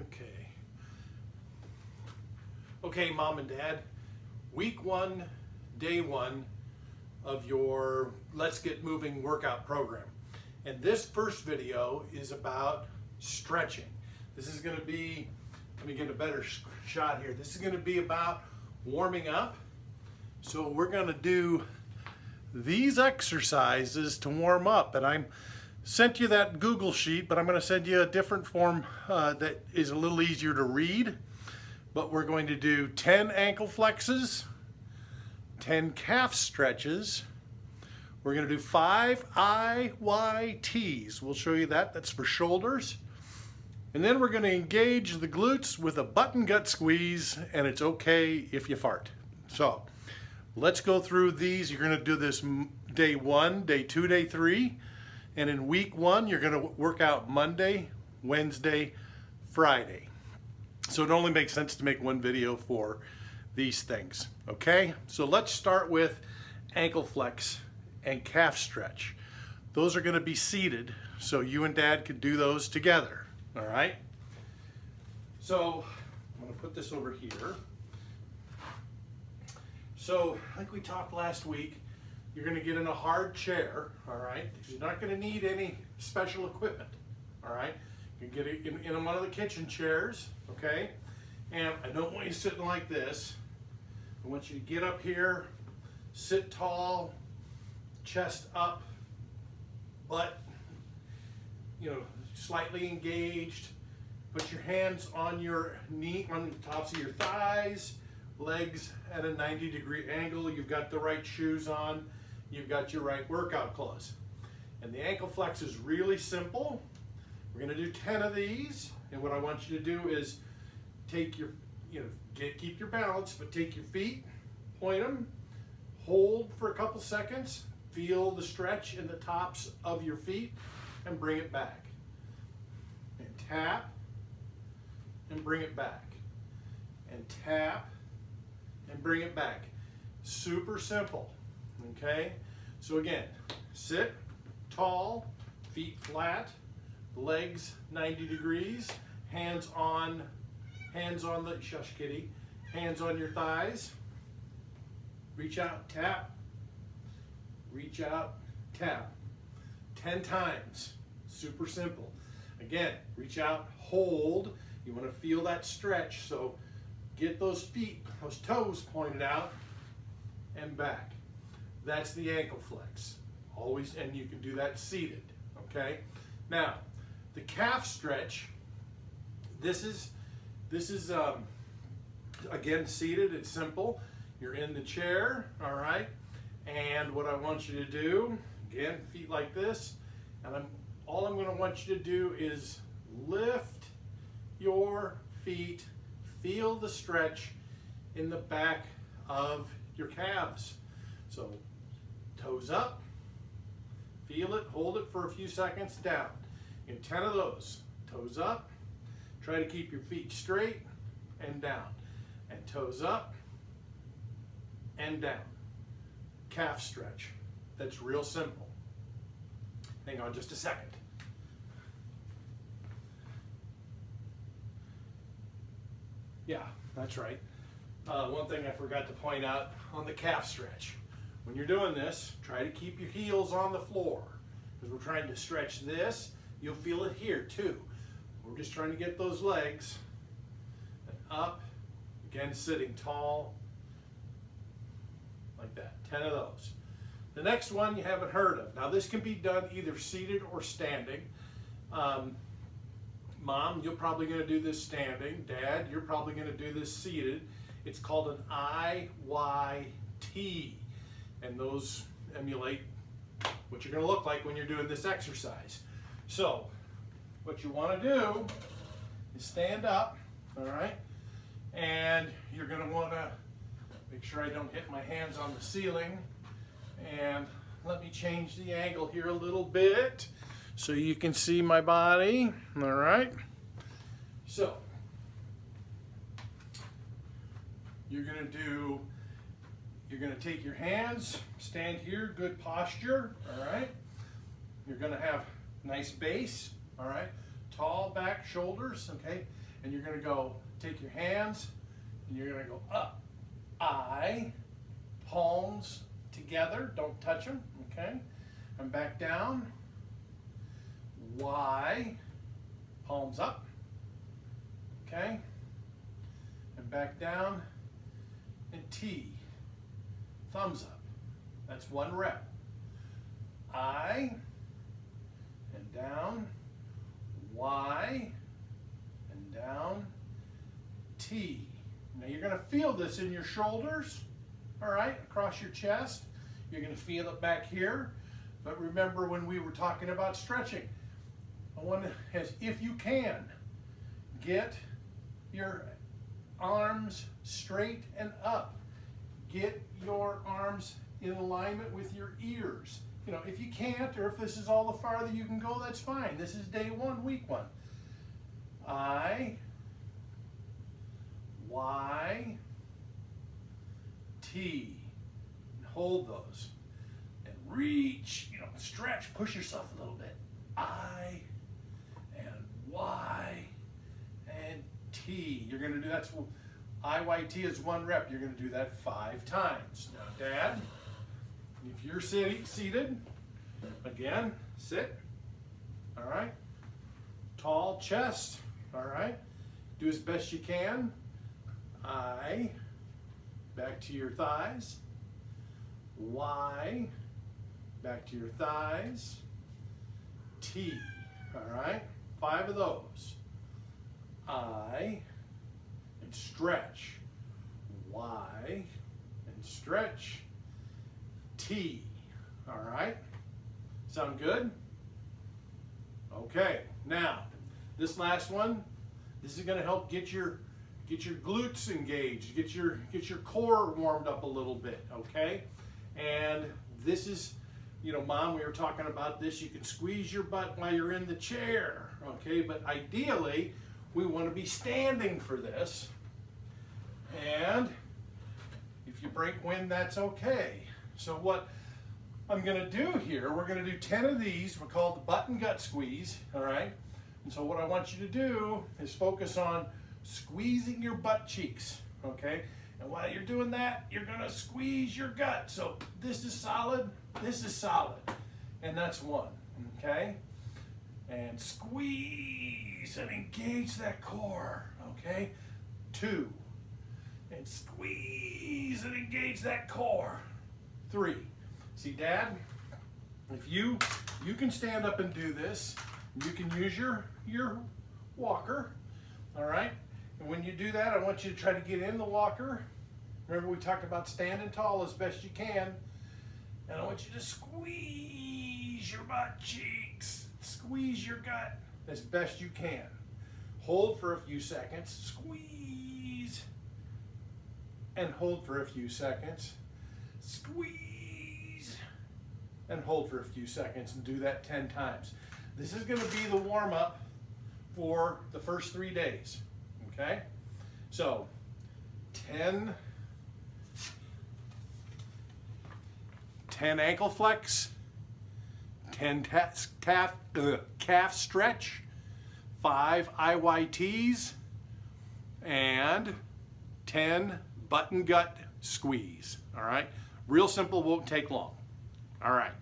Okay. Okay, Mom and Dad, week 1, day 1 of your Let's Get Moving workout program. And this first video is about stretching. This is going to be, let me get a better shot here. This is going to be about warming up. So we're going to do these exercises to warm up. And I sent you that Google sheet, but I'm going to send you a different form that is a little easier to read. But we're going to do 10 ankle flexes, 10 calf stretches. We're going to do 5 IYTs. We'll show you that. That's for shoulders. And then we're going to engage the glutes with a button gut squeeze, and it's okay if you fart. So let's go through these. You're going to do this day 1, day 2, day 3. And in week 1, you're going to work out Monday, Wednesday, Friday. So it only makes sense to make one video for these things, okay? So let's start with ankle flex and calf stretch. Those are gonna be seated, so you and Dad can do those together, all right? So I'm gonna put this over here. So like we talked last week, you're gonna get in a hard chair, all right? You're not gonna need any special equipment, all right? You can get in one of the kitchen chairs, okay? And I don't want you sitting like this. I want you to get up here, sit tall, chest up, butt, slightly engaged. Put your hands on your knee, on the tops of your thighs, legs at a 90-degree angle. You've got the right shoes on. You've got your right workout clothes. And the ankle flex is really simple. We're going to do 10 of these, and what I want you to do is take your, keep your balance, but take your feet, point them, hold for a couple seconds, feel the stretch in the tops of your feet, and bring it back. And tap, and bring it back. And tap, and bring it back. Super simple, okay? So again, sit tall, feet flat, legs 90 degrees, hands on the, shush kitty, hands on your thighs, reach out, tap, reach out, tap, 10 times, super simple. Again, reach out, hold, you want to feel that stretch, so get those feet, those toes pointed out and back. That's the ankle flex, always, and you can do that seated, okay? Now, the calf stretch, this is again seated, it's simple. You're in the chair, all right? And what I want you to do, again, feet like this, and all I'm gonna want you to do is lift your feet, feel the stretch in the back of your calves. So toes up, feel it, hold it for a few seconds, down. In 10 of those, toes up, try to keep your feet straight and down, and toes up and down. Calf stretch. That's real simple. Hang on just a second. Yeah, that's right. One thing I forgot to point out on the calf stretch. When you're doing this, try to keep your heels on the floor, because we're trying to stretch this. You'll feel it here too. We're just trying to get those legs and up, again sitting tall, like that, 10 of those. The next one you haven't heard of. Now this can be done either seated or standing. Mom, you're probably gonna do this standing. Dad, you're probably gonna do this seated. It's called an IYT, and those emulate what you're gonna look like when you're doing this exercise. So, what you want to do is stand up, all right? And you're going to want to make sure I don't hit my hands on the ceiling. And let me change the angle here a little bit so you can see my body, all right? So, you're going to take your hands, stand here, good posture, all right? You're going to have nice base, all right? Tall back shoulders, okay? And you're going to go, take your hands, and you're going to go up. I, palms together, don't touch them, okay? And back down. Y, palms up, okay? And back down. And T, thumbs up. That's 1 rep. I, and down. Y, and down. T. Now you're going to feel this in your shoulders, all right, across your chest. You're going to feel it back here. But remember when we were talking about stretching, I want to, as if you can, get your arms straight and up. Get your arms in alignment with your ears. You know, if you can't, or if this is all the farther you can go, that's fine. This is day 1, week 1. I, Y, T. And hold those. And reach, you know, stretch, push yourself a little bit. I, and Y, and T. You're going to do, that's IYT is 1 rep. You're going to do that 5 times. Now, Dad, if you're seated, again, sit. All right. Tall chest. All right. Do as best you can. I, back to your thighs. Y, back to your thighs. T. All right. 5 of those. I, and stretch. Y, and stretch. T. All right. Sound good? Okay. Now, this last one, this is going to help get your glutes engaged, get your core warmed up a little bit, okay? And this is, you know, Mom, we were talking about this. You can squeeze your butt while you're in the chair, okay? But ideally, we want to be standing for this. And if you break wind, that's okay. So what I'm going to do here, we're going to do 10 of these. We're called the butt and gut squeeze, all right? And so what I want you to do is focus on squeezing your butt cheeks, okay? And while you're doing that, you're going to squeeze your gut. So this is solid, and that's 1, okay? And squeeze and engage that core, okay? 2, and squeeze and engage that core. 3. See, Dad, if you can stand up and do this, you can use your walker, all right? And when you do that, I want you to try to get in the walker. Remember we talked about standing tall as best you can. And I want you to squeeze your butt cheeks, squeeze your gut as best you can. Hold for a few seconds, squeeze, and hold for a few seconds, squeeze, and hold for a few seconds, and do that 10 times. This is going to be the warm-up for the first 3 days, okay? So 10 ankle flex, 10 calf stretch, 5 IYTs, and 10 butt and gut squeeze, all right? Real simple, won't take long. All right.